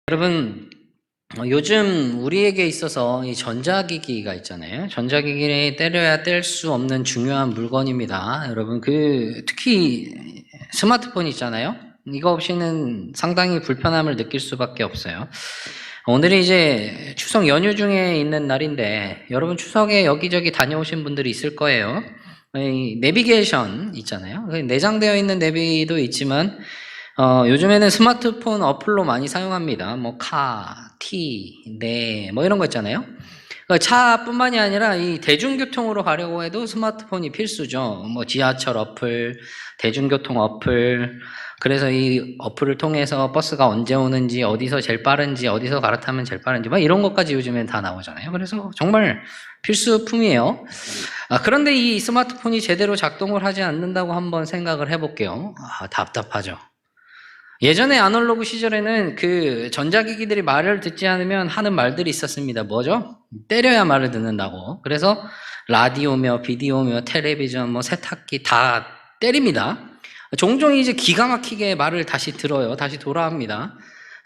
여러분, 요즘 우리에게 있어서 이 전자기기가 있잖아요. 전자기기를 때려야 뗄 수 없는 중요한 물건입니다. 여러분, 특히 스마트폰 있잖아요. 이거 없이는 상당히 불편함을 느낄 수밖에 없어요. 오늘이 이제 추석 연휴 중에 있는 날인데, 여러분 추석에 여기저기 다녀오신 분들이 있을 거예요. 이 내비게이션 있잖아요. 내장되어 있는 내비도 있지만, 요즘에는 스마트폰 어플로 많이 사용합니다. 뭐 이런 거 있잖아요. 그러니까 차뿐만이 아니라 이 대중교통으로 가려고 해도 스마트폰이 필수죠. 지하철 어플, 대중교통 어플. 그래서 이 어플을 통해서 버스가 언제 오는지, 어디서 제일 빠른지, 어디서 갈아타면 제일 빠른지, 이런 것까지 요즘엔 다 나오잖아요. 그래서 정말 필수품이에요. 그런데 이 스마트폰이 제대로 작동을 하지 않는다고 한번 생각을 해볼게요. 답답하죠. 예전에 아날로그 시절에는 그 전자기기들이 말을 듣지 않으면 하는 말들이 있었습니다. 뭐죠? 때려야 말을 듣는다고. 그래서 라디오며 비디오며 텔레비전 세탁기 다 때립니다. 종종 이제 기가 막히게 말을 다시 들어요. 다시 돌아옵니다.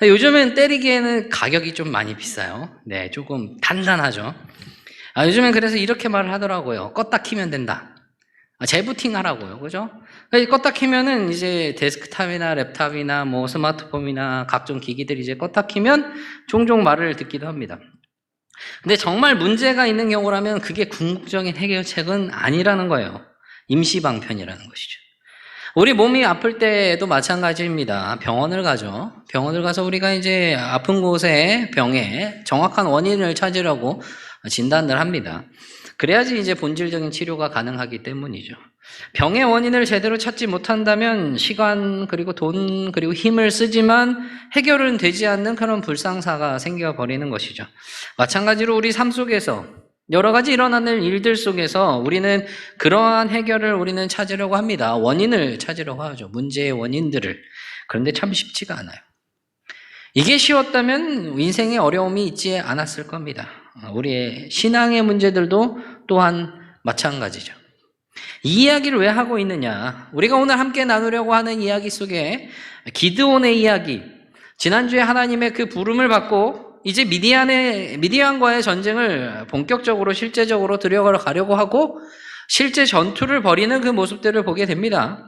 요즘엔 때리기에는 가격이 좀 많이 비싸요. 네, 조금 단단하죠. 요즘엔 그래서 이렇게 말을 하더라고요. 껐다 키면 된다. 재부팅 하라고요. 그죠? 껐다 키면은 이제 데스크탑이나 랩탑이나 스마트폰이나 각종 기기들이 이제 껐다 키면 종종 말을 듣기도 합니다. 근데 정말 문제가 있는 경우라면 그게 궁극적인 해결책은 아니라는 거예요. 임시방편이라는 것이죠. 우리 몸이 아플 때도 마찬가지입니다. 병원을 가죠. 병원을 가서 우리가 이제 아픈 곳에 병에 정확한 원인을 찾으려고 진단을 합니다. 그래야지 이제 본질적인 치료가 가능하기 때문이죠. 병의 원인을 제대로 찾지 못한다면 시간 그리고 돈 그리고 힘을 쓰지만 해결은 되지 않는 그런 불상사가 생겨버리는 것이죠. 마찬가지로 우리 삶 속에서 여러 가지 일어나는 일들 속에서 우리는 그러한 해결을 우리는 찾으려고 합니다. 원인을 찾으려고 하죠. 문제의 원인들을. 그런데 참 쉽지가 않아요. 이게 쉬웠다면 인생에 어려움이 있지 않았을 겁니다. 우리의 신앙의 문제들도 또한 마찬가지죠. 이 이야기를 왜 하고 있느냐? 우리가 오늘 함께 나누려고 하는 이야기 속에 기드온의 이야기, 지난주에 하나님의 그 부름을 받고 이제 미디안과의 전쟁을 본격적으로 실제적으로 들어가려고 하고 실제 전투를 벌이는 그 모습들을 보게 됩니다.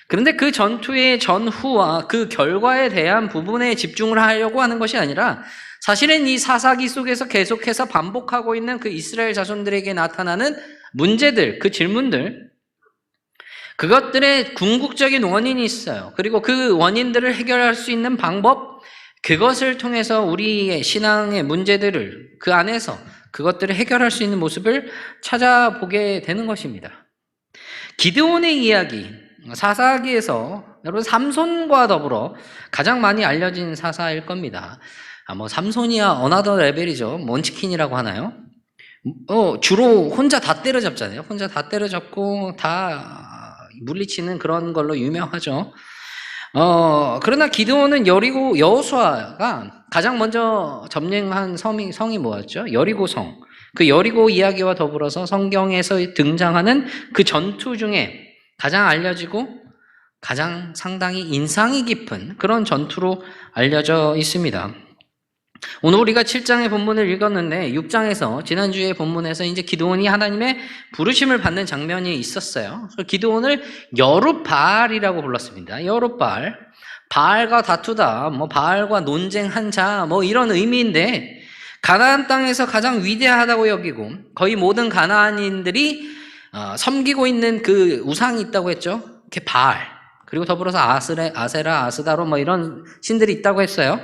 그런데 그 전투의 전후와 그 결과에 대한 부분에 집중을 하려고 하는 것이 아니라 사실은 이 사사기 속에서 계속해서 반복하고 있는 그 이스라엘 자손들에게 나타나는 문제들, 그 질문들, 그것들의 궁극적인 원인이 있어요. 그리고 그 원인들을 해결할 수 있는 방법, 그것을 통해서 우리의 신앙의 문제들을 그 안에서 그것들을 해결할 수 있는 모습을 찾아보게 되는 것입니다. 기드온의 이야기, 사사기에서 여러분 삼손과 더불어 가장 많이 알려진 사사일 겁니다. 삼손이야 어나더 레벨이죠. 먼치킨이라고 하나요? 주로 혼자 다 때려잡잖아요. 혼자 다 때려잡고 다 물리치는 그런 걸로 유명하죠. 그러나 기드온은 여호수아가 가장 먼저 점령한 성이 뭐였죠? 여리고성. 그 여리고 이야기와 더불어서 성경에서 등장하는 그 전투 중에 가장 알려지고 가장 상당히 인상이 깊은 그런 전투로 알려져 있습니다. 오늘 우리가 7장의 본문을 읽었는데 6장에서 지난주의 본문에서 이제 기드온이 하나님의 부르심을 받는 장면이 있었어요. 기드온을 여룻바알이라고 불렀습니다. 여룻바알. 바알과 다투다, 바알과 논쟁한 자, 이런 의미인데 가나안 땅에서 가장 위대하다고 여기고 거의 모든 가나안인들이 섬기고 있는 그 우상이 있다고 했죠. 이렇게 바알. 그리고 더불어서 아세라, 아스다로 이런 신들이 있다고 했어요.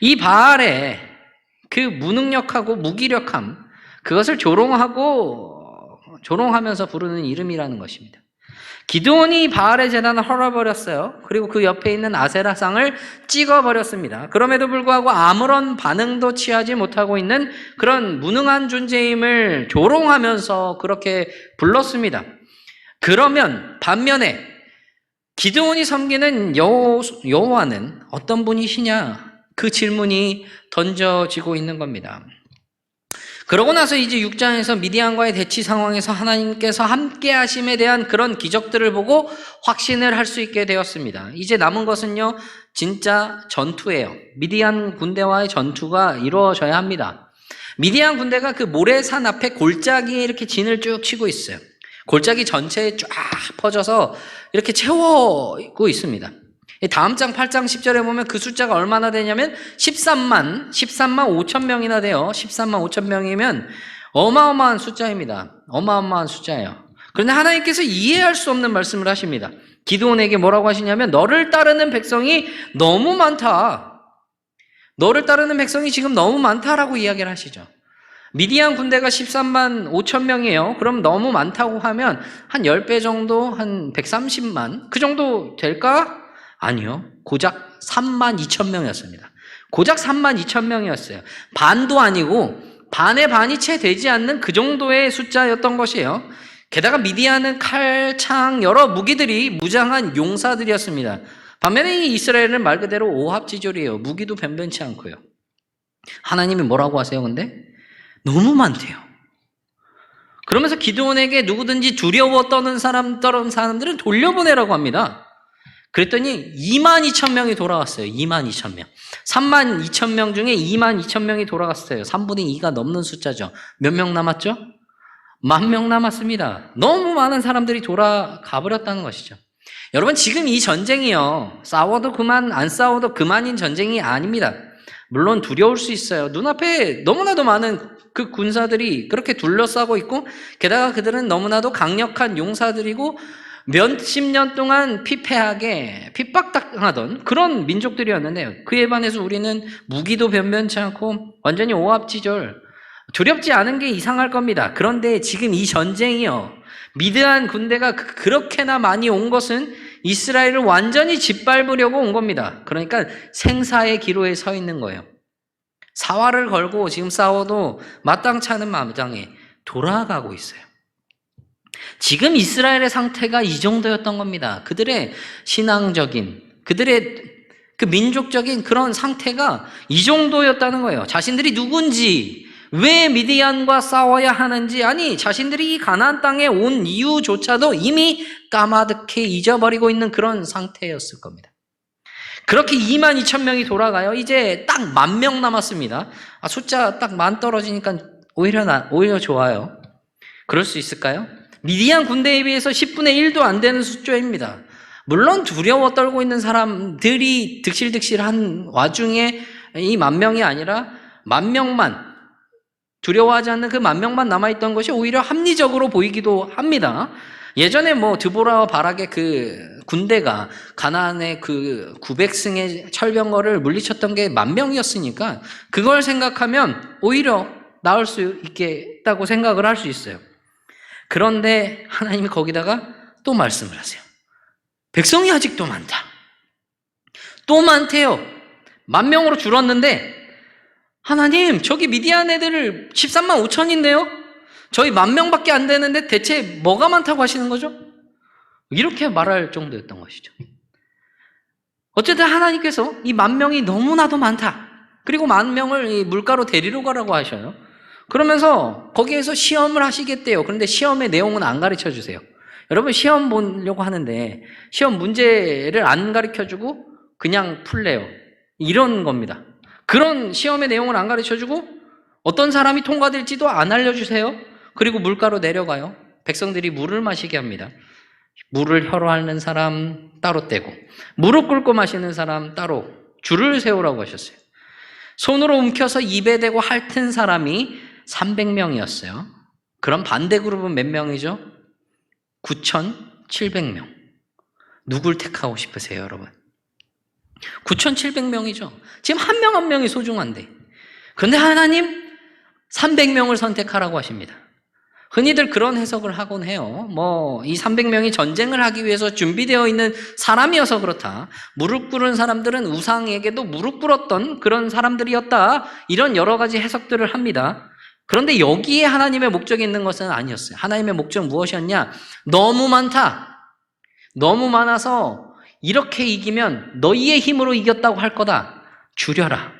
이 바알의 그 무능력하고 무기력함, 그것을 조롱하면서 부르는 이름이라는 것입니다. 기드온이 바알의 제단을 헐어버렸어요. 그리고 그 옆에 있는 아세라상을 찍어버렸습니다. 그럼에도 불구하고 아무런 반응도 취하지 못하고 있는 그런 무능한 존재임을 조롱하면서 그렇게 불렀습니다. 그러면 반면에 기드온이 섬기는 여호와는 어떤 분이시냐? 그 질문이 던져지고 있는 겁니다. 그러고 나서 이제 6장에서 미디안과의 대치 상황에서 하나님께서 함께 하심에 대한 그런 기적들을 보고 확신을 할 수 있게 되었습니다. 이제 남은 것은요, 진짜 전투예요. 미디안 군대와의 전투가 이루어져야 합니다. 미디안 군대가 그 모래산 앞에 골짜기에 이렇게 진을 쭉 치고 있어요. 골짜기 전체에 쫙 퍼져서 이렇게 채우고 있습니다. 다음 장 8장 10절에 보면 그 숫자가 얼마나 되냐면 13만 5천 명이나 돼요. 13만 5천 명이면 어마어마한 숫자입니다. 어마어마한 숫자예요. 그런데 하나님께서 이해할 수 없는 말씀을 하십니다. 기드온에게 뭐라고 하시냐면 너를 따르는 백성이 너무 많다. 너를 따르는 백성이 지금 너무 많다라고 이야기를 하시죠. 미디안 군대가 13만 5천 명이에요. 그럼 너무 많다고 하면 한 10배 정도, 한 130만 그 정도 될까? 아니요. 고작 3만 2천 명이었습니다. 고작 3만 2천 명이었어요. 반도 아니고 반의 반이 채 되지 않는 그 정도의 숫자였던 것이에요. 게다가 미디안은 칼, 창, 여러 무기들이 무장한 용사들이었습니다. 반면에 이 이스라엘은 말 그대로 오합지졸이에요. 무기도 변변치 않고요. 하나님이 뭐라고 하세요, 근데? 너무 많대요. 그러면서 기드온에게 누구든지 두려워 떠는 사람들은 돌려보내라고 합니다. 그랬더니 2만 2천 명이 돌아왔어요. 2만 2천 명. 3만 2천 명 중에 2만 2천 명이 돌아갔어요. 3분의 2가 넘는 숫자죠. 몇 명 남았죠? 10,000명 남았습니다. 너무 많은 사람들이 돌아가 버렸다는 것이죠. 여러분, 지금 이 전쟁이요, 싸워도 그만, 안 싸워도 그만인 전쟁이 아닙니다. 물론 두려울 수 있어요. 눈앞에 너무나도 많은 그 군사들이 그렇게 둘러싸고 있고, 게다가 그들은 너무나도 강력한 용사들이고 몇십 년 동안 피폐하게 핍박당하던 그런 민족들이었는데요. 그에 반해서 우리는 무기도 변변치 않고 완전히 오합지졸, 두렵지 않은 게 이상할 겁니다. 그런데 지금 이 전쟁이요, 미드안 군대가 그렇게나 많이 온 것은 이스라엘을 완전히 짓밟으려고 온 겁니다. 그러니까 생사의 기로에 서 있는 거예요. 사활을 걸고 지금 싸워도 마땅치 않은 마당에 돌아가고 있어요. 지금 이스라엘의 상태가 이 정도였던 겁니다. 그들의 신앙적인, 그들의 그 민족적인 그런 상태가 이 정도였다는 거예요. 자신들이 누군지, 왜 미디안과 싸워야 하는지, 아니 자신들이 이 가나안 땅에 온 이유조차도 이미 까마득히 잊어버리고 있는 그런 상태였을 겁니다. 그렇게 2만 2천 명이 돌아가요. 이제 딱 10,000명 남았습니다. 숫자 딱 만 떨어지니까 오히려 좋아요. 그럴 수 있을까요? 미디안 군대에 비해서 10분의 1도 안 되는 숫자입니다. 물론 두려워 떨고 있는 사람들이 득실득실한 와중에 이 10,000명이 아니라 10,000명만, 두려워하지 않는 그 10,000명만 남아있던 것이 오히려 합리적으로 보이기도 합니다. 예전에 드보라와 바락의 그 군대가 가나안의 그 900승의 철병거를 물리쳤던 게 10,000명이었으니까 그걸 생각하면 오히려 나을 수 있겠다고 생각을 할 수 있어요. 그런데 하나님이 거기다가 또 말씀을 하세요. 백성이 아직도 많다. 또 많대요. 10,000명으로 줄었는데 하나님, 저기 미디안 애들을 13만 5천인데요? 저희 10,000명밖에 안 되는데 대체 뭐가 많다고 하시는 거죠? 이렇게 말할 정도였던 것이죠. 어쨌든 하나님께서 이 10,000명이 너무나도 많다. 그리고 10,000명을 이 물가로 데리러 가라고 하셔요. 그러면서 거기에서 시험을 하시겠대요. 그런데 시험의 내용은 안 가르쳐 주세요. 여러분, 시험 보려고 하는데 시험 문제를 안 가르쳐 주고 그냥 풀래요. 이런 겁니다. 그런 시험의 내용을 안 가르쳐 주고 어떤 사람이 통과될지도 안 알려주세요. 그리고 물가로 내려가요. 백성들이 물을 마시게 합니다. 물을 혀로 앓는 사람 따로 떼고, 무릎 꿇고 마시는 사람 따로 줄을 세우라고 하셨어요. 손으로 움켜서 입에 대고 핥은 사람이 300명이었어요. 그럼 반대 그룹은 몇 명이죠? 9,700명. 누굴 택하고 싶으세요, 여러분? 9,700명이죠. 지금 한 명 한 명이 소중한데. 그런데 하나님 300명을 선택하라고 하십니다. 흔히들 그런 해석을 하곤 해요. 이 300명이 전쟁을 하기 위해서 준비되어 있는 사람이어서 그렇다. 무릎 꿇은 사람들은 우상에게도 무릎 꿇었던 그런 사람들이었다. 이런 여러 가지 해석들을 합니다. 그런데 여기에 하나님의 목적이 있는 것은 아니었어요. 하나님의 목적 무엇이었냐? 너무 많다. 너무 많아서 이렇게 이기면 너희의 힘으로 이겼다고 할 거다. 줄여라.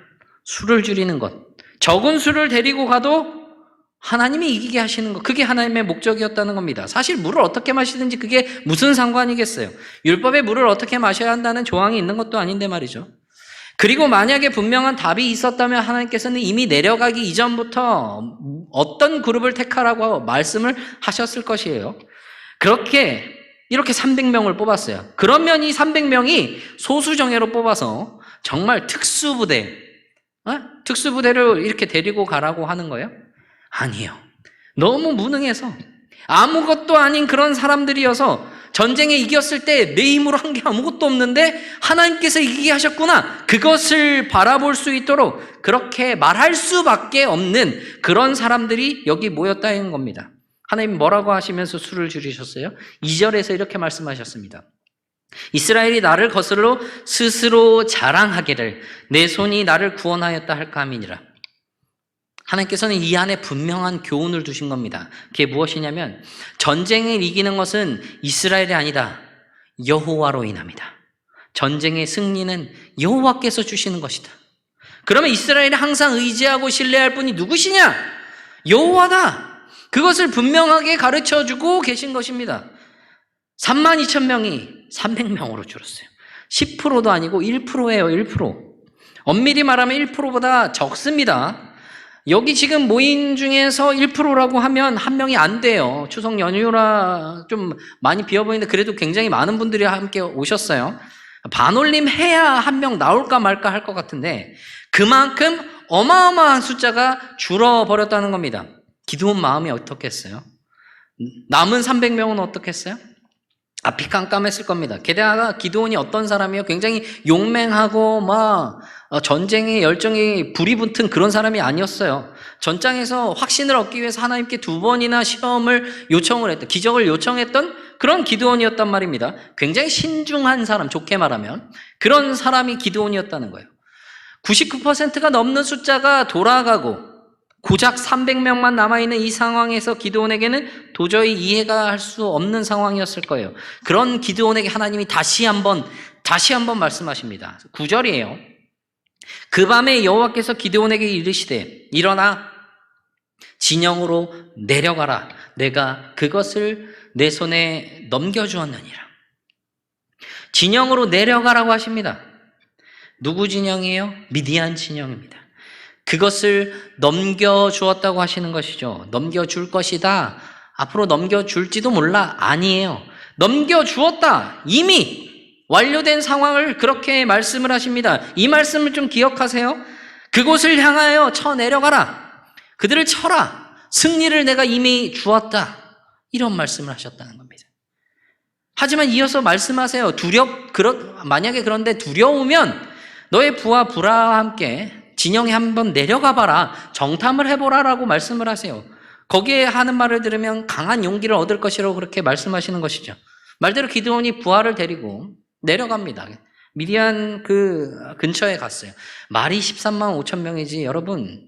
수를 줄이는 것. 적은 수를 데리고 가도 하나님이 이기게 하시는 것, 그게 하나님의 목적이었다는 겁니다. 사실 물을 어떻게 마시든지 그게 무슨 상관이겠어요. 율법에 물을 어떻게 마셔야 한다는 조항이 있는 것도 아닌데 말이죠. 그리고 만약에 분명한 답이 있었다면 하나님께서는 이미 내려가기 이전부터 어떤 그룹을 택하라고 말씀을 하셨을 것이에요. 이렇게 300명을 뽑았어요. 그러면 이 300명이 소수정예로 뽑아서 정말 특수부대를 이렇게 데리고 가라고 하는 거예요? 아니에요. 너무 무능해서 아무것도 아닌 그런 사람들이어서 전쟁에 이겼을 때 내 힘으로 한 게 아무것도 없는데 하나님께서 이기게 하셨구나. 그것을 바라볼 수 있도록 그렇게 말할 수밖에 없는 그런 사람들이 여기 모였다는 겁니다. 하나님 뭐라고 하시면서 수를 줄이셨어요? 2절에서 이렇게 말씀하셨습니다. 이스라엘이 나를 거슬러 스스로 자랑하기를 내 손이 나를 구원하였다 할까 함이니라. 하나님께서는 이 안에 분명한 교훈을 두신 겁니다. 그게 무엇이냐면 전쟁을 이기는 것은 이스라엘이 아니다. 여호와로 인합니다. 전쟁의 승리는 여호와께서 주시는 것이다. 그러면 이스라엘이 항상 의지하고 신뢰할 분이 누구시냐? 여호와다. 그것을 분명하게 가르쳐주고 계신 것입니다. 32,000명이 300명으로 줄었어요. 10%도 아니고 1%예요. 1%. 엄밀히 말하면 1%보다 적습니다. 여기 지금 모인 중에서 1%라고 하면 한 명이 안 돼요. 추석 연휴라 좀 많이 비어 보이는데 그래도 굉장히 많은 분들이 함께 오셨어요. 반올림 해야 한 명 나올까 말까 할 것 같은데 그만큼 어마어마한 숫자가 줄어버렸다는 겁니다. 기드온 마음이 어떻겠어요? 남은 300명은 어떻겠어요? 앞이 깜깜했을 겁니다. 게다가 기드온이 어떤 사람이요? 굉장히 용맹하고 전쟁의 열정이 불이 붙은 그런 사람이 아니었어요. 전장에서 확신을 얻기 위해서 하나님께 2번이나 시험을 요청을 했던, 기적을 요청했던 그런 기드온이었단 말입니다. 굉장히 신중한 사람, 좋게 말하면 그런 사람이 기드온이었다는 거예요. 99%가 넘는 숫자가 돌아가고 고작 300명만 남아있는 이 상황에서 기드온에게는 도저히 이해가 할 수 없는 상황이었을 거예요. 그런 기드온에게 하나님이 다시 한번 말씀하십니다. 9절이에요. 그 밤에 여호와께서 기드온에게 이르시되 일어나 진영으로 내려가라. 내가 그것을 내 손에 넘겨주었느니라. 진영으로 내려가라고 하십니다. 누구 진영이에요? 미디안 진영입니다. 그것을 넘겨주었다고 하시는 것이죠. 넘겨줄 것이다. 앞으로 넘겨줄지도 몰라. 아니에요. 넘겨주었다. 이미 완료된 상황을 그렇게 말씀을 하십니다. 이 말씀을 좀 기억하세요. 그곳을 향하여 쳐내려가라. 그들을 쳐라. 승리를 내가 이미 주었다. 이런 말씀을 하셨다는 겁니다. 하지만 이어서 말씀하세요. 만약에 그런데 두려우면 너의 부하 불화와 함께 진영에 한번 내려가 봐라. 정탐을 해보라 라고 말씀을 하세요. 거기에 하는 말을 들으면 강한 용기를 얻을 것이라고 그렇게 말씀하시는 것이죠. 말대로 기드온이 부하를 데리고 내려갑니다. 미디안 그 근처에 갔어요. 말이 13만 5천 명이지 여러분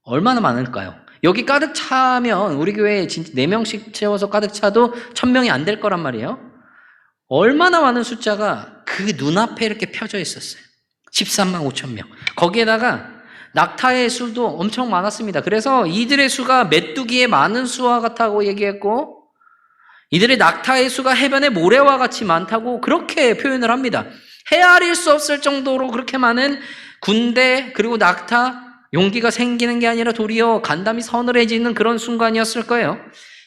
얼마나 많을까요? 여기 가득 차면 우리 교회에 진짜 4명씩 채워서 가득 차도 1,000명이 안 될 거란 말이에요. 얼마나 많은 숫자가 그 눈앞에 이렇게 펴져 있었어요. 13만 5천 명. 거기에다가 낙타의 수도 엄청 많았습니다. 그래서 이들의 수가 메뚜기의 많은 수와 같다고 얘기했고 이들의 낙타의 수가 해변의 모래와 같이 많다고 그렇게 표현을 합니다. 헤아릴 수 없을 정도로 그렇게 많은 군대 그리고 낙타 용기가 생기는 게 아니라 도리어 간담이 서늘해지는 그런 순간이었을 거예요.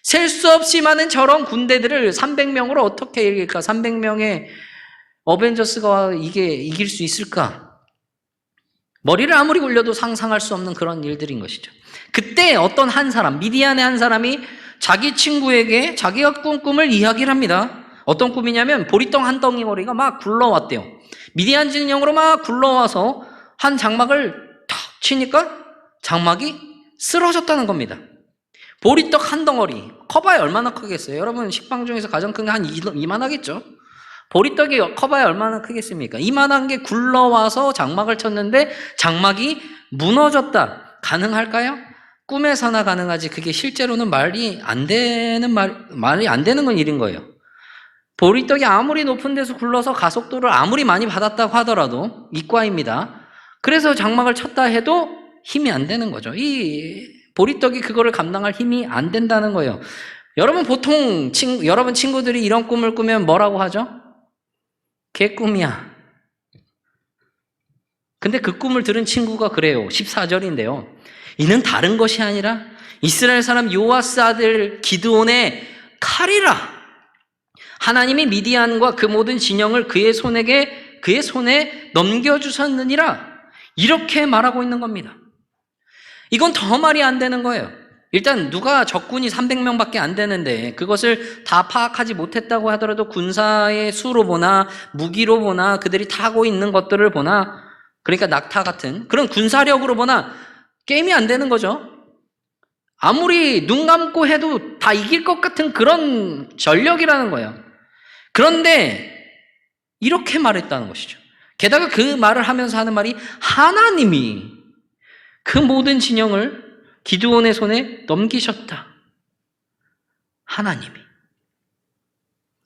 셀 수 없이 많은 저런 군대들을 300명으로 어떻게 이길까? 300명의 어벤져스가 이게 이길 수 있을까? 머리를 아무리 굴려도 상상할 수 없는 그런 일들인 것이죠. 그때 어떤 한 사람, 미디안의 한 사람이 자기 친구에게 자기가 꾼 꿈을 이야기를 합니다. 어떤 꿈이냐면 보리떡 한 덩이머리가 막 굴러왔대요. 미디안 진영으로 막 굴러와서 한 장막을 탁 치니까 장막이 쓰러졌다는 겁니다. 보리떡 한 덩어리, 커봐야 얼마나 크겠어요? 여러분 식빵 중에서 가장 큰 게 한 이만하겠죠? 보리떡이 커봐야 얼마나 크겠습니까? 이만한 게 굴러와서 장막을 쳤는데 장막이 무너졌다. 가능할까요? 꿈에서나 가능하지 그게 실제로는 말이 안 되는 건 일인 거예요. 보리떡이 아무리 높은 데서 굴러서 가속도를 아무리 많이 받았다고 하더라도 이과입니다. 그래서 장막을 쳤다 해도 힘이 안 되는 거죠. 이 보리떡이 그거를 감당할 힘이 안 된다는 거예요. 여러분 보통 여러분 친구들이 이런 꿈을 꾸면 뭐라고 하죠? 개꿈이야. 근데 그 꿈을 들은 친구가 그래요. 14절인데요. 이는 다른 것이 아니라 이스라엘 사람 요아스 아들 기드온의 칼이라. 하나님이 미디안과 그 모든 진영을 그의 손에 넘겨주셨느니라. 이렇게 말하고 있는 겁니다. 이건 더 말이 안 되는 거예요. 일단 누가 적군이 300명밖에 안 되는데 그것을 다 파악하지 못했다고 하더라도 군사의 수로 보나 무기로 보나 그들이 타고 있는 것들을 보나, 그러니까 낙타 같은 그런 군사력으로 보나 게임이 안 되는 거죠. 아무리 눈 감고 해도 다 이길 것 같은 그런 전력이라는 거예요. 그런데 이렇게 말했다는 것이죠. 게다가 그 말을 하면서 하는 말이 하나님이 그 모든 진영을 기드온의 손에 넘기셨다. 하나님이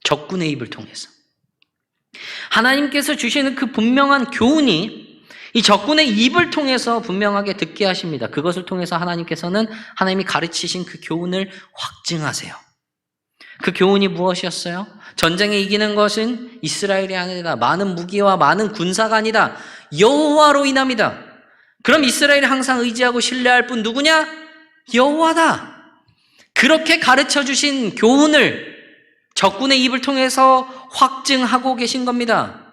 적군의 입을 통해서 하나님께서 주시는 그 분명한 교훈이 이 적군의 입을 통해서 분명하게 듣게 하십니다. 그것을 통해서 하나님이 가르치신 그 교훈을 확증하세요. 그 교훈이 무엇이었어요? 전쟁에 이기는 것은 이스라엘이 아니다. 많은 무기와 많은 군사가 아니다. 여호와로 인합니다. 그럼 이스라엘이 항상 의지하고 신뢰할 분 누구냐? 여호와다. 그렇게 가르쳐 주신 교훈을 적군의 입을 통해서 확증하고 계신 겁니다.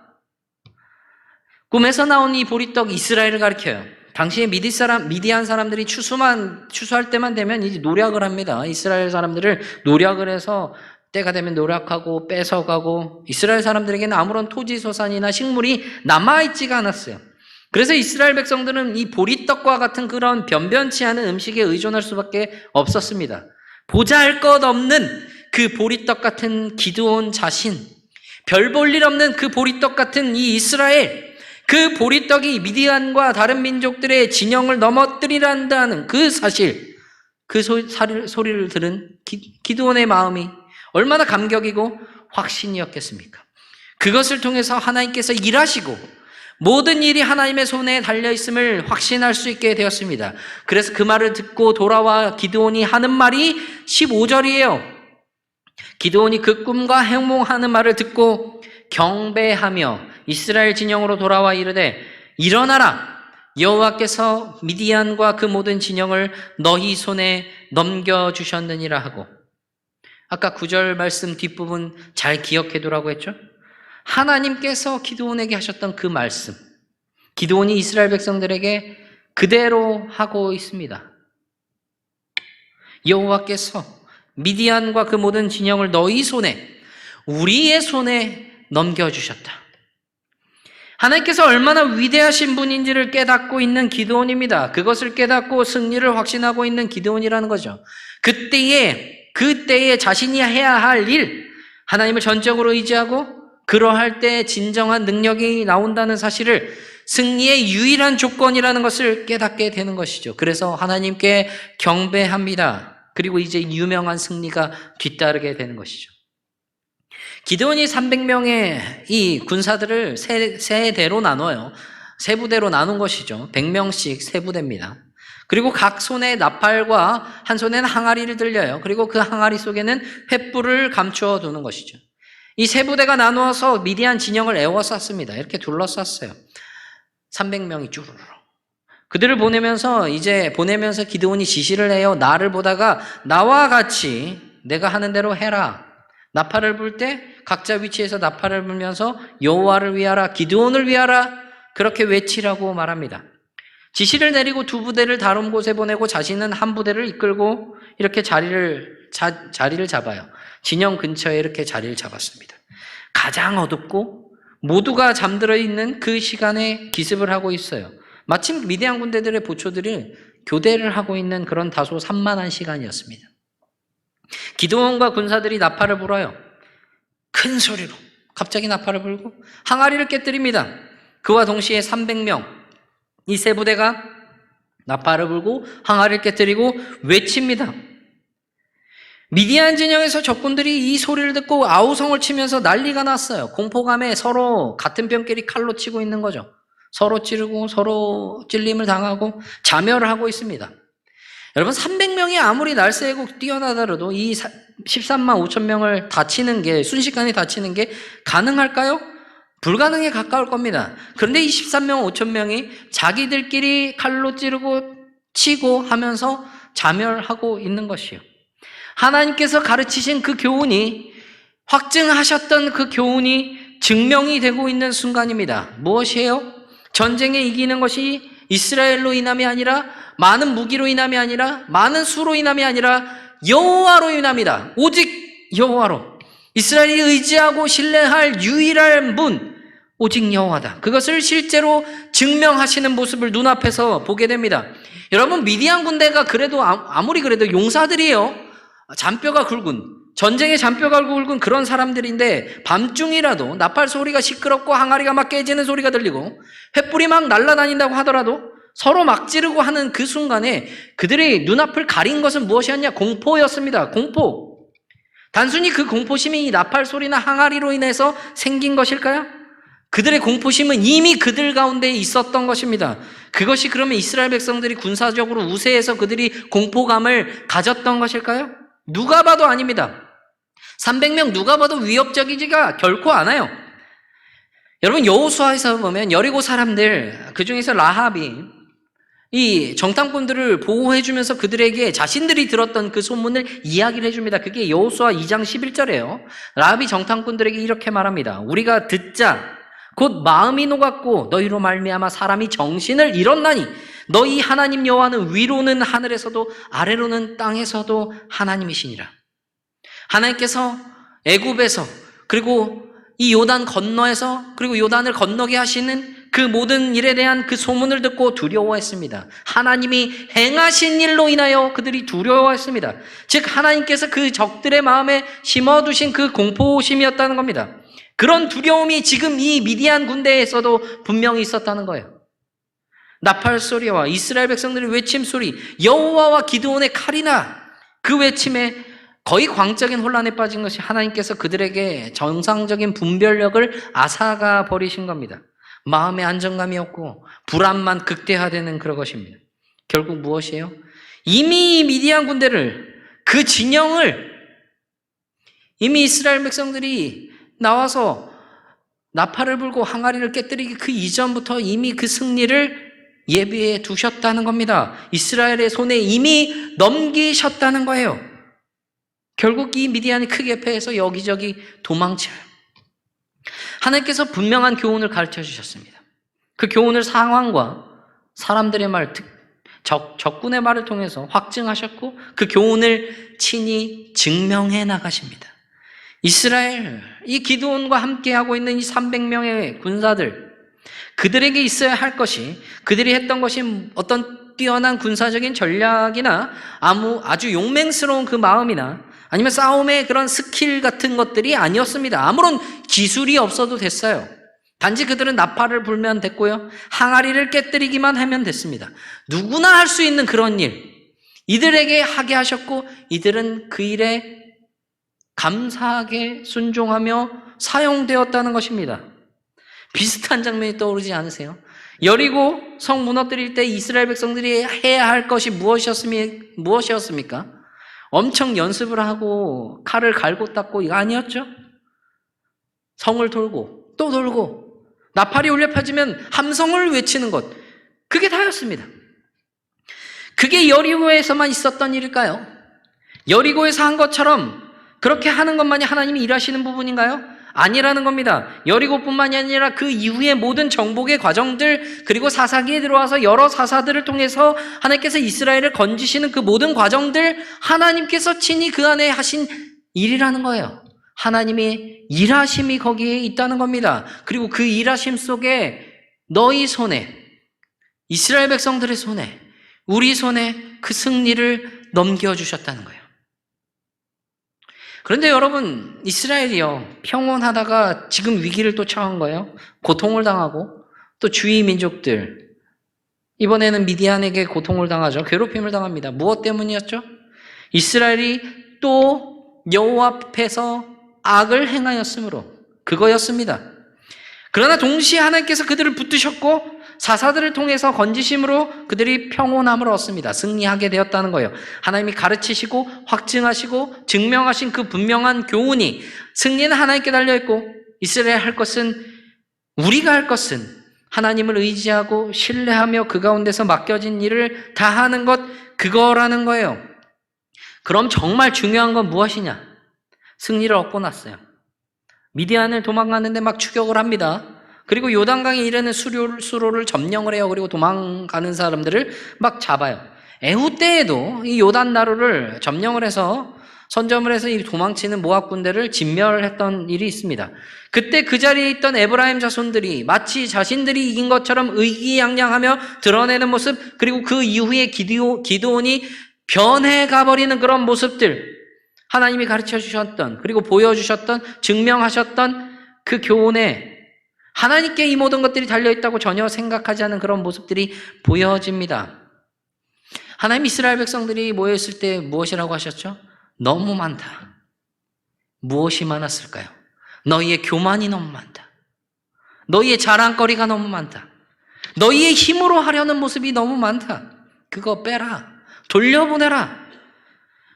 꿈에서 나온 이 보리떡 이스라엘을 가리켜요. 당시에 미디안 사람들이 추수할 때만 되면 이제 노력을 합니다. 이스라엘 사람들을 노력을 해서 때가 되면 노력하고 뺏어가고, 이스라엘 사람들에게는 아무런 토지소산이나 식물이 남아있지가 않았어요. 그래서 이스라엘 백성들은 이 보리떡과 같은 그런 변변치 않은 음식에 의존할 수밖에 없었습니다. 보잘것없는 그 보리떡 같은 기드온 자신, 별 볼 일 없는 그 보리떡 같은 이 이스라엘, 그 보리떡이 미디안과 다른 민족들의 진영을 넘어뜨리란다는 그 사실, 그 소리를 들은 기드온의 마음이 얼마나 감격이고 확신이었겠습니까? 그것을 통해서 하나님께서 일하시고 모든 일이 하나님의 손에 달려있음을 확신할 수 있게 되었습니다. 그래서 그 말을 듣고 돌아와 기드온이 하는 말이 15절이에요. 기드온이 그 꿈과 행몽하는 말을 듣고 경배하며 이스라엘 진영으로 돌아와 이르되 일어나라, 여호와께서 미디안과 그 모든 진영을 너희 손에 넘겨주셨느니라 하고, 아까 9절 말씀 뒷부분 잘 기억해 두라고 했죠? 하나님께서 기드온에게 하셨던 그 말씀, 기드온이 이스라엘 백성들에게 그대로 하고 있습니다. 여호와께서 미디안과 그 모든 진영을 너희 손에, 우리의 손에 넘겨주셨다. 하나님께서 얼마나 위대하신 분인지를 깨닫고 있는 기드온입니다. 그것을 깨닫고 승리를 확신하고 있는 기드온이라는 거죠. 그때에 자신이 해야 할 일, 하나님을 전적으로 의지하고 그러할 때 진정한 능력이 나온다는 사실을, 승리의 유일한 조건이라는 것을 깨닫게 되는 것이죠. 그래서 하나님께 경배합니다. 그리고 이제 유명한 승리가 뒤따르게 되는 것이죠. 기드온이 300명의 이 군사들을 세 대로 나눠요. 세 부대로 나눈 것이죠. 100명씩 세 부대입니다. 그리고 각 손에 나팔과 한 손에는 항아리를 들려요. 그리고 그 항아리 속에는 횃불을 감추어 두는 것이죠. 이 세 부대가 나누어서 미디안 진영을 에워쌌습니다. 이렇게 둘러쌌어요. 300명이 쭈루루. 그들을 보내면서 기드온이 지시를 해요. 나를 보다가 나와 같이 내가 하는 대로 해라. 나팔을 불 때 각자 위치에서 나팔을 불면서 여호와를 위하라, 기드온을 위하라, 그렇게 외치라고 말합니다. 지시를 내리고 두 부대를 다른 곳에 보내고 자신은 한 부대를 이끌고 이렇게 자리를 잡아요. 진영 근처에 이렇게 자리를 잡았습니다. 가장 어둡고 모두가 잠들어 있는 그 시간에 기습을 하고 있어요. 마침 미디안 군대들의 보초들이 교대를 하고 있는 그런 다소 산만한 시간이었습니다. 기드온과 군사들이 나팔을 불어요. 큰 소리로 갑자기 나팔을 불고 항아리를 깨뜨립니다. 그와 동시에 300명, 이 세 부대가 나팔을 불고 항아리를 깨뜨리고 외칩니다. 미디안 진영에서 적군들이 이 소리를 듣고 아우성을 치면서 난리가 났어요. 공포감에 서로 같은 병끼리 칼로 치고 있는 거죠. 서로 찌르고 서로 찔림을 당하고 자멸을 하고 있습니다. 여러분 300명이 아무리 날쌔고 뛰어나더라도 이 13만 5천 명을 다치는 게 순식간에 다치는 게 가능할까요? 불가능에 가까울 겁니다. 그런데 이 13명 5천 명이 자기들끼리 칼로 찌르고 치고 하면서 자멸하고 있는 것이요. 하나님께서 가르치신 그 교훈이 확증하셨던 그 교훈이 증명이 되고 있는 순간입니다. 무엇이에요? 전쟁에 이기는 것이 이스라엘로 인함이 아니라 많은 무기로 인함이 아니라 많은 수로 인함이 아니라 여호와로 인합니다. 오직 여호와로. 이스라엘이 의지하고 신뢰할 유일한 분 오직 여호와다. 그것을 실제로 증명하시는 모습을 눈앞에서 보게 됩니다. 여러분 미디안 군대가 그래도 아무리 그래도 용사들이에요. 잔뼈가 굵은 전쟁에 잔뼈가 굵은 그런 사람들인데 밤중이라도 나팔 소리가 시끄럽고 항아리가 막 깨지는 소리가 들리고 횃불이 막 날아다닌다고 하더라도 서로 막 지르고 하는 그 순간에 그들의 눈앞을 가린 것은 무엇이었냐? 공포였습니다. 공포. 단순히 그 공포심이 이 나팔 소리나 항아리로 인해서 생긴 것일까요? 그들의 공포심은 이미 그들 가운데 있었던 것입니다. 그것이 그러면 이스라엘 백성들이 군사적으로 우세해서 그들이 공포감을 가졌던 것일까요? 누가 봐도 아닙니다. 300명 누가 봐도 위협적이지가 결코 않아요. 여러분 여호수아에서 보면 여리고 사람들 그중에서 라합이 이 정탐꾼들을 보호해주면서 그들에게 자신들이 들었던 그 소문을 이야기를 해줍니다. 그게 여호수아 2장 11절이에요. 라합이 정탐꾼들에게 이렇게 말합니다. 우리가 듣자 곧 마음이 녹았고 너희로 말미암아 사람이 정신을 잃었나니 너희 하나님 여호와는 위로는 하늘에서도 아래로는 땅에서도 하나님이시니라. 하나님께서 애굽에서 그리고 이 요단 건너에서 그리고 요단을 건너게 하시는 그 모든 일에 대한 그 소문을 듣고 두려워했습니다. 하나님이 행하신 일로 인하여 그들이 두려워했습니다. 즉 하나님께서 그 적들의 마음에 심어두신 그 공포심이었다는 겁니다. 그런 두려움이 지금 이 미디안 군대에서도 분명히 있었다는 거예요. 나팔 소리와 이스라엘 백성들의 외침 소리, 여호와와 기드온의 칼이나 그 외침에 거의 광적인 혼란에 빠진 것이 하나님께서 그들에게 정상적인 분별력을 앗아가 버리신 겁니다. 마음의 안정감이 없고 불안만 극대화되는 그런 것입니다. 결국 무엇이에요? 이미 미디안 군대를 그 진영을 이미 이스라엘 백성들이 나와서 나팔을 불고 항아리를 깨뜨리기 그 이전부터 이미 그 승리를 예비해 두셨다는 겁니다. 이스라엘의 손에 이미 넘기셨다는 거예요. 결국 이 미디안이 크게 패해서 여기저기 도망쳐요. 하나님께서 분명한 교훈을 가르쳐 주셨습니다. 그 교훈을 상황과 사람들의 말, 적군의 말을 통해서 확증하셨고 그 교훈을 친히 증명해 나가십니다. 이스라엘, 이 기드온과 함께하고 있는 이 300명의 군사들, 그들에게 있어야 할 것이, 그들이 했던 것이 어떤 뛰어난 군사적인 전략이나 아주 용맹스러운 그 마음이나 아니면 싸움의 그런 스킬 같은 것들이 아니었습니다. 아무런 기술이 없어도 됐어요. 단지 그들은 나팔을 불면 됐고요. 항아리를 깨뜨리기만 하면 됐습니다. 누구나 할 수 있는 그런 일, 이들에게 하게 하셨고 이들은 그 일에 감사하게 순종하며 사용되었다는 것입니다. 비슷한 장면이 떠오르지 않으세요? 여리고 성 무너뜨릴 때 이스라엘 백성들이 해야 할 것이 무엇이었습니까? 엄청 연습을 하고 칼을 갈고 닦고 이거 아니었죠? 성을 돌고 또 돌고 나팔이 울려 퍼지면 함성을 외치는 것, 그게 다였습니다. 그게 여리고에서만 있었던 일일까요? 여리고에서 한 것처럼 그렇게 하는 것만이 하나님이 일하시는 부분인가요? 아니라는 겁니다. 여리고뿐만이 아니라 그 이후의 모든 정복의 과정들, 그리고 사사기에 들어와서 여러 사사들을 통해서 하나님께서 이스라엘을 건지시는 그 모든 과정들, 하나님께서 친히 그 안에 하신 일이라는 거예요. 하나님의 일하심이 거기에 있다는 겁니다. 그리고 그 일하심 속에 너희 손에, 이스라엘 백성들의 손에, 우리 손에 그 승리를 넘겨주셨다는 거예요. 그런데 여러분, 이스라엘이요, 평온하다가 지금 위기를 또 처한 거예요. 고통을 당하고 또 주위 민족들, 이번에는 미디안에게 고통을 당하죠. 괴롭힘을 당합니다. 무엇 때문이었죠? 이스라엘이 또 여호와 앞에서 악을 행하였으므로, 그거였습니다. 그러나 동시에 하나님께서 그들을 붙드셨고 사사들을 통해서 건지심으로 그들이 평온함을 얻습니다. 승리하게 되었다는 거예요. 하나님이 가르치시고 확증하시고 증명하신 그 분명한 교훈이, 승리는 하나님께 달려있고 이스라엘 할 것은, 우리가 할 것은 하나님을 의지하고 신뢰하며 그 가운데서 맡겨진 일을 다 하는 것, 그거라는 거예요. 그럼 정말 중요한 건 무엇이냐? 승리를 얻고 났어요. 미디안을 도망가는데 막 추격을 합니다. 그리고 요단강에 이르는 수로를 점령을 해요. 그리고 도망가는 사람들을 막 잡아요. 에후 때에도 이 요단 나루를 점령을 해서 선점을 해서 이 도망치는 모압 군대를 진멸했던 일이 있습니다. 그때 그 자리에 있던 에브라임 자손들이 마치 자신들이 이긴 것처럼 의기양양하며 드러내는 모습, 그리고 그 이후에 기드온이 변해가버리는 그런 모습들, 하나님이 가르쳐 주셨던, 그리고 보여주셨던, 증명하셨던 그 교훈에 하나님께 이 모든 것들이 달려있다고 전혀 생각하지 않은 그런 모습들이 보여집니다. 하나님, 이스라엘 백성들이 모여있을 때 무엇이라고 하셨죠? 너무 많다. 무엇이 많았을까요? 너희의 교만이 너무 많다. 너희의 자랑거리가 너무 많다. 너희의 힘으로 하려는 모습이 너무 많다. 그거 빼라. 돌려보내라.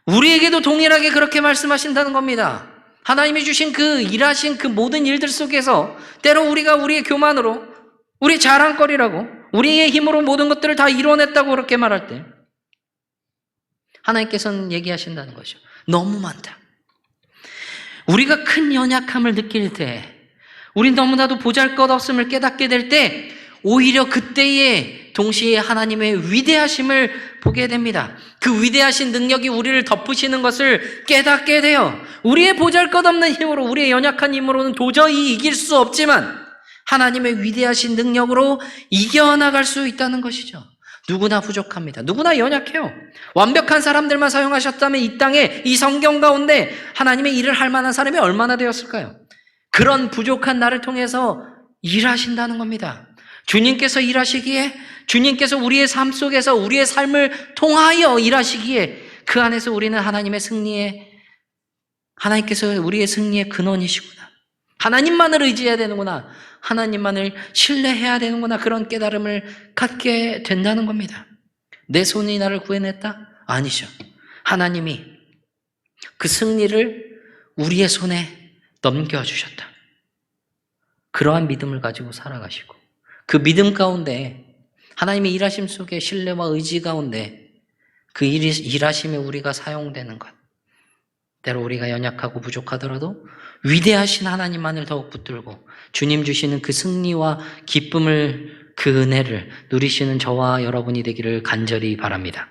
우리에게도 동일하게 그렇게 말씀하신다는 겁니다. 하나님이 주신 그 일하신 그 모든 일들 속에서 때로 우리가 우리의 교만으로, 우리의 자랑거리라고, 우리의 힘으로 모든 것들을 다 이뤄냈다고 그렇게 말할 때 하나님께서는 얘기하신다는 거죠. 너무 많다. 우리가 큰 연약함을 느낄 때, 우리 너무나도 보잘것없음을 깨닫게 될 때, 오히려 그때에 동시에 하나님의 위대하심을 보게 됩니다. 그 위대하신 능력이 우리를 덮으시는 것을 깨닫게 돼요. 우리의 보잘것없는 힘으로, 우리의 연약한 힘으로는 도저히 이길 수 없지만 하나님의 위대하신 능력으로 이겨나갈 수 있다는 것이죠. 누구나 부족합니다. 누구나 연약해요. 완벽한 사람들만 사용하셨다면 이 땅에, 이 성경 가운데 하나님의 일을 할 만한 사람이 얼마나 되었을까요? 그런 부족한 나를 통해서 일하신다는 겁니다. 주님께서 일하시기에, 주님께서 우리의 삶 속에서 우리의 삶을 통하여 일하시기에, 그 안에서 우리는 하나님께서 우리의 승리의 근원이시구나. 하나님만을 의지해야 되는구나. 하나님만을 신뢰해야 되는구나. 그런 깨달음을 갖게 된다는 겁니다. 내 손이 나를 구해냈다? 아니죠. 하나님이 그 승리를 우리의 손에 넘겨주셨다. 그러한 믿음을 가지고 살아가시고, 그 믿음 가운데, 하나님의 일하심 속에 신뢰와 의지 가운데 그 일하심에 우리가 사용되는 것, 때로 우리가 연약하고 부족하더라도 위대하신 하나님만을 더욱 붙들고 주님 주시는 그 승리와 기쁨을, 그 은혜를 누리시는 저와 여러분이 되기를 간절히 바랍니다.